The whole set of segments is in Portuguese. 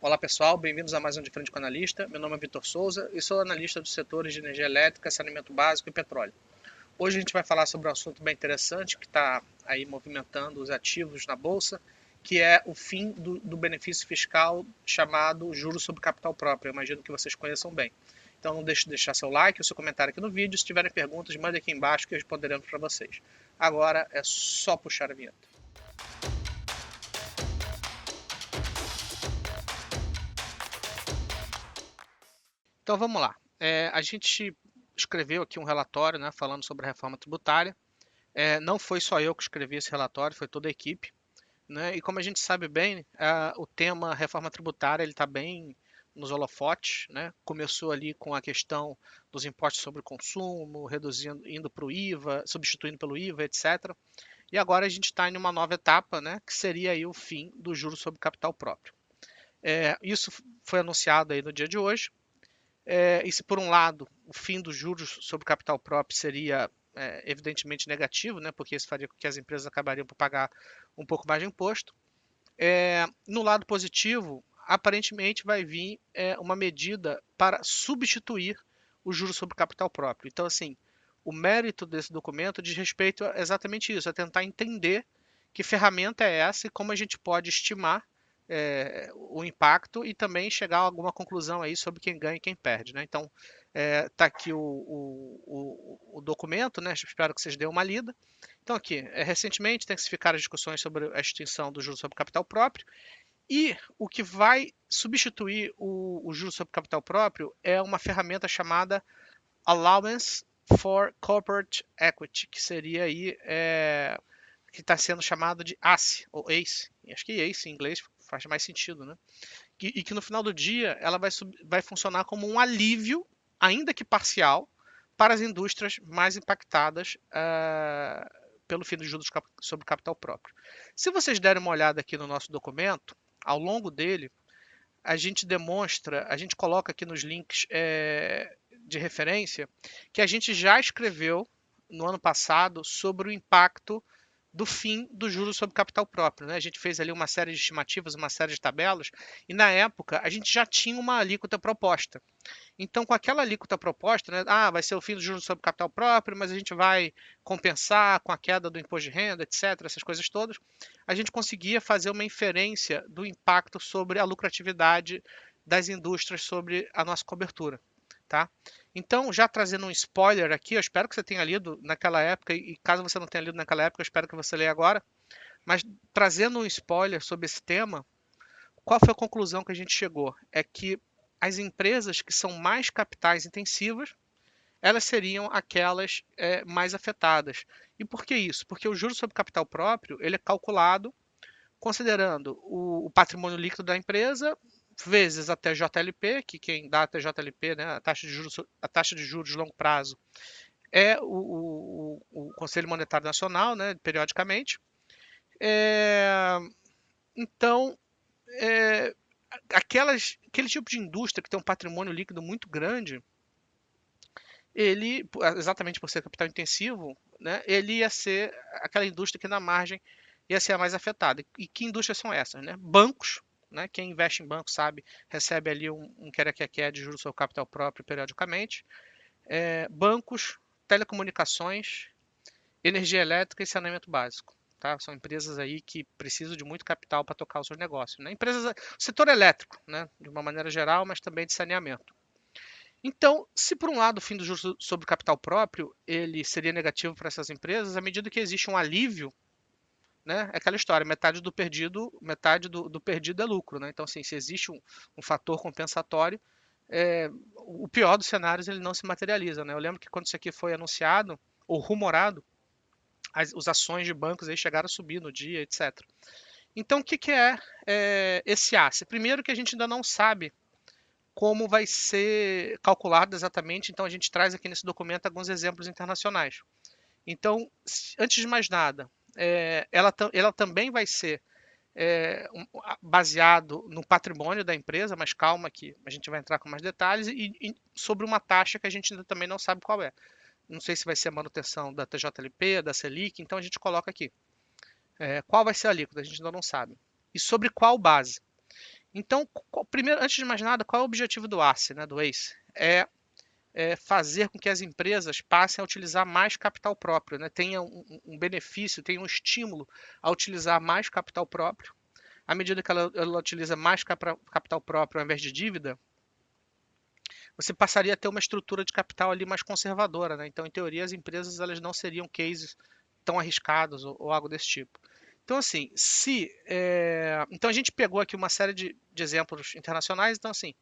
Olá pessoal, bem-vindos a mais um De Frente com o Analista. Meu nome é Vitor Souza e sou analista dos setores de energia elétrica, saneamento básico e petróleo. Hoje a gente vai falar sobre um assunto bem interessante que está aí movimentando os ativos na Bolsa, que é o fim do benefício fiscal chamado juros sobre capital próprio. Eu imagino que vocês conheçam bem. Então não deixe de deixar seu like e o seu comentário aqui no vídeo. Se tiverem perguntas, mandem aqui embaixo que responderemos para vocês. Agora é só puxar a vinheta. Então vamos lá. A gente escreveu aqui um relatório, né, falando sobre a reforma tributária. Não foi só eu que escrevi esse relatório, foi toda a equipe. Né? E como a gente sabe bem, o tema reforma tributária ele está bem nos holofotes. Né? Começou ali com a questão dos impostos sobre o consumo, reduzindo, indo para o IVA, substituindo pelo IVA, etc. E agora a gente está em uma nova etapa, né, que seria aí o fim do juros sobre capital próprio. Isso foi anunciado aí no dia de hoje. E se por um lado o fim dos juros sobre capital próprio seria evidentemente negativo, né, porque isso faria com que as empresas acabariam por pagar um pouco mais de imposto, no lado positivo, aparentemente vai vir uma medida para substituir o juro sobre capital próprio. Então, assim, o mérito desse documento diz respeito a exatamente isso, a tentar entender que ferramenta é essa e como a gente pode estimar o impacto e também chegar a alguma conclusão aí sobre quem ganha e quem perde. Né? Então, está aqui o documento, né? Espero que vocês dêem uma lida. Então, aqui, recentemente intensificaram as discussões sobre a extinção do juros sobre capital próprio e o que vai substituir o juros sobre capital próprio é uma ferramenta chamada Allowance for Corporate Equity, que seria aí que está sendo chamado de ACE, ou ACE, acho que ACE em inglês faz mais sentido, né? E que no final do dia ela vai funcionar como um alívio, ainda que parcial, para as indústrias mais impactadas pelo fim dos juros sobre capital próprio. Se vocês derem uma olhada aqui no nosso documento, ao longo dele, a gente demonstra, a gente coloca aqui nos links de referência, que a gente já escreveu no ano passado sobre o impacto do fim do juros sobre capital próprio. Né? A gente fez ali uma série de estimativas, uma série de tabelas, e na época a gente já tinha uma alíquota proposta. Então, com aquela alíquota proposta, né, vai ser o fim do juros sobre capital próprio, mas a gente vai compensar com a queda do imposto de renda, etc., essas coisas todas, a gente conseguia fazer uma inferência do impacto sobre a lucratividade das indústrias sobre a nossa cobertura. Tá? Então, já trazendo um spoiler aqui, eu espero que você tenha lido naquela época, e caso você não tenha lido naquela época, eu espero que você leia agora, mas trazendo um spoiler sobre esse tema, qual foi a conclusão que a gente chegou? É que as empresas que são mais capitais intensivas, elas seriam aquelas mais afetadas. E por que isso? Porque o juros sobre capital próprio ele é calculado considerando o patrimônio líquido da empresa vezes a TJLP, que quem dá a TJLP, né, a taxa de juros de longo prazo, é o Conselho Monetário Nacional, né, periodicamente. Então, aquele tipo de indústria que tem um patrimônio líquido muito grande, ele, exatamente por ser capital intensivo, né, ele ia ser aquela indústria que na margem ia ser a mais afetada. E que indústrias são essas? Né? Bancos, né, quem investe em banco sabe, recebe ali um quer de juros sobre capital próprio periodicamente. Bancos, telecomunicações, energia elétrica e saneamento básico. Tá? São empresas aí que precisam de muito capital para tocar os seus negócios. Né? Empresas, setor elétrico, né? De uma maneira geral, mas também de saneamento. Então, se por um lado o fim do juros sobre capital próprio ele seria negativo para essas empresas, à medida que existe um alívio, né, é aquela história, metade do perdido é lucro. Né? Então, assim, se existe um fator compensatório, o pior dos cenários ele não se materializa. Né? Eu lembro que quando isso aqui foi anunciado, ou rumorado, as ações de bancos aí chegaram a subir no dia, etc. Então, o que é esse ACE? Primeiro que a gente ainda não sabe como vai ser calculado exatamente, então a gente traz aqui nesse documento alguns exemplos internacionais. Então, antes de mais nada, ela também vai ser baseado no patrimônio da empresa, mas calma que a gente vai entrar com mais detalhes, e sobre uma taxa que a gente ainda também não sabe qual é. Não sei se vai ser a manutenção da TJLP, da Selic, então a gente coloca aqui. Qual vai ser a alíquota? A gente ainda não sabe. E sobre qual base? Então, primeiro, antes de mais nada, qual é o objetivo do ACE, né, do ACE? É fazer com que as empresas passem a utilizar mais capital próprio, né? Tenha um benefício, tenha um estímulo a utilizar mais capital próprio. À medida que ela utiliza mais capital próprio ao invés de dívida, você passaria a ter uma estrutura de capital ali mais conservadora, né? Então, em teoria, as empresas elas não seriam cases tão arriscados ou algo desse tipo. Então, assim, então a gente pegou aqui uma série de exemplos internacionais. Então, assim,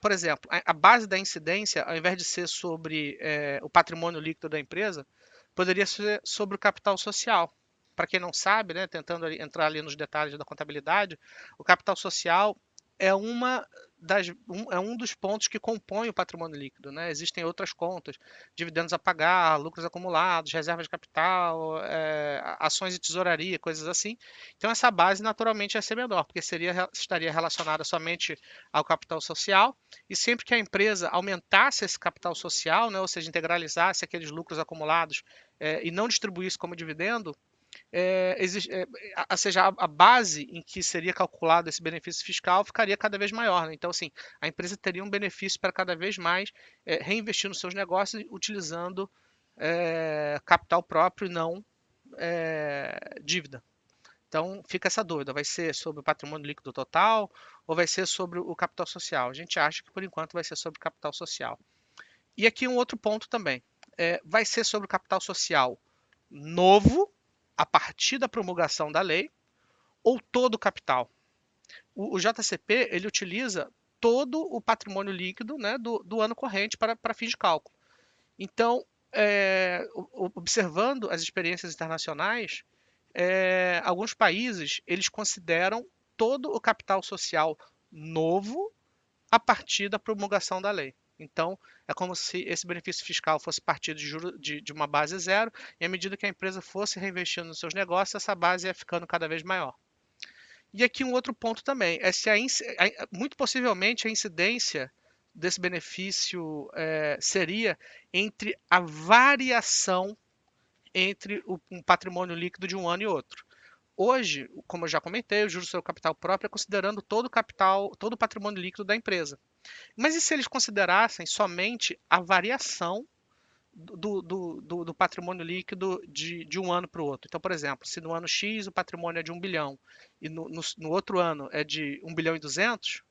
por exemplo, a base da incidência, ao invés de ser sobre o patrimônio líquido da empresa, poderia ser sobre o capital social. Para quem não sabe, né, tentando entrar ali nos detalhes da contabilidade, o capital social é é um dos pontos que compõe o patrimônio líquido, né? Existem outras contas, dividendos a pagar, lucros acumulados, reservas de capital, ações de tesouraria, coisas assim. Então essa base naturalmente ia ser menor, porque estaria relacionada somente ao capital social, e sempre que a empresa aumentasse esse capital social, né, ou seja, integralizasse aqueles lucros acumulados e não distribuísse como dividendo, ou seja, a base em que seria calculado esse benefício fiscal ficaria cada vez maior, né? Então, assim, a empresa teria um benefício para cada vez mais reinvestir nos seus negócios utilizando capital próprio e não dívida. Então, fica essa dúvida: vai ser sobre o patrimônio líquido total ou vai ser sobre o capital social? A gente acha que, por enquanto, vai ser sobre o capital social. E aqui um outro ponto também: vai ser sobre o capital social novo, a partir da promulgação da lei, ou todo o capital? O JCP ele utiliza todo o patrimônio líquido, né, do ano corrente para fins de cálculo. Então, observando as experiências internacionais, alguns países eles consideram todo o capital social novo a partir da promulgação da lei. Então, é como se esse benefício fiscal fosse partir de uma base zero, e à medida que a empresa fosse reinvestindo nos seus negócios, essa base ia ficando cada vez maior. E aqui um outro ponto também é se muito possivelmente a incidência desse benefício seria entre a variação entre um patrimônio líquido de um ano e outro. Hoje, como eu já comentei, o juros sobre o capital próprio é considerando todo o capital, todo o patrimônio líquido da empresa. Mas e se eles considerassem somente a variação do patrimônio líquido de um ano para o outro? Então, por exemplo, se no ano X o patrimônio é de 1 bilhão e no outro ano é de 1 bilhão e 200,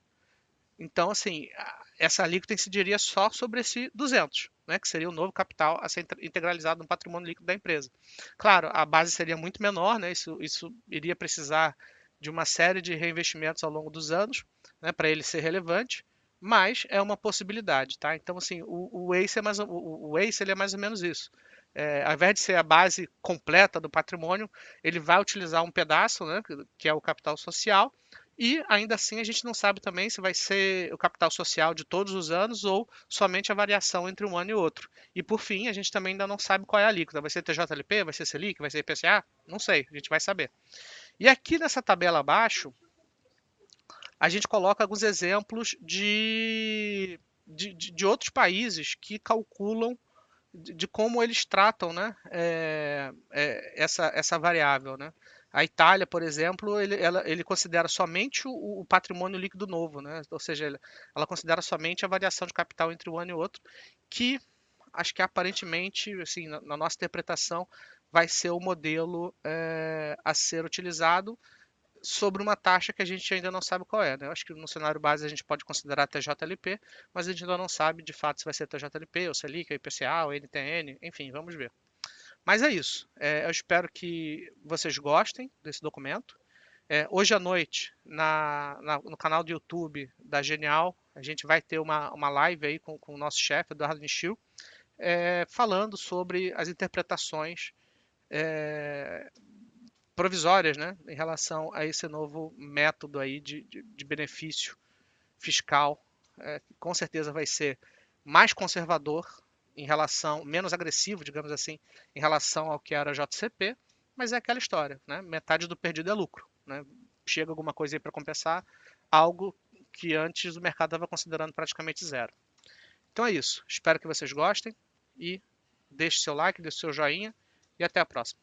então, assim, essa alíquota incidiria só sobre esse 200, né, que seria o novo capital a ser integralizado no patrimônio líquido da empresa. Claro, a base seria muito menor, né, isso iria precisar de uma série de reinvestimentos ao longo dos anos, né, para ele ser relevante, mas é uma possibilidade, tá? Então, assim, o ACE, o ACE ele é mais ou menos isso. Ao invés de ser a base completa do patrimônio, ele vai utilizar um pedaço, né, que é o capital social, e ainda assim a gente não sabe também se vai ser o capital social de todos os anos ou somente a variação entre um ano e outro. E por fim, a gente também ainda não sabe qual é a alíquota. Vai ser TJLP, vai ser Selic, vai ser IPCA? Não sei, a gente vai saber. E aqui nessa tabela abaixo, a gente coloca alguns exemplos de outros países que calculam de como eles tratam, né, essa variável, né? A Itália, por exemplo, ele considera somente o patrimônio líquido novo, né? Ou seja, ela considera somente a variação de capital entre um ano e outro, que acho que aparentemente, assim, na nossa interpretação, vai ser o modelo a ser utilizado sobre uma taxa que a gente ainda não sabe qual é, né? Eu acho que no cenário base a gente pode considerar TJLP, mas a gente ainda não sabe de fato se vai ser TJLP, ou Selic, ou IPCA, ou NTN, enfim, vamos ver. Mas é isso. Eu espero que vocês gostem desse documento. Hoje à noite, no canal do YouTube da Genial, a gente vai ter uma live aí com o nosso chefe, Eduardo Nichil, falando sobre as interpretações é, provisórias, né, em relação a esse novo método aí de benefício fiscal, que com certeza vai ser mais conservador em relação, menos agressivo, digamos assim, em relação ao que era a JCP, mas é aquela história, né? Metade do perdido é lucro, né? Chega alguma coisa aí para compensar algo que antes o mercado estava considerando praticamente zero. Então é isso. Espero que vocês gostem e deixe seu like, deixe seu joinha e até a próxima.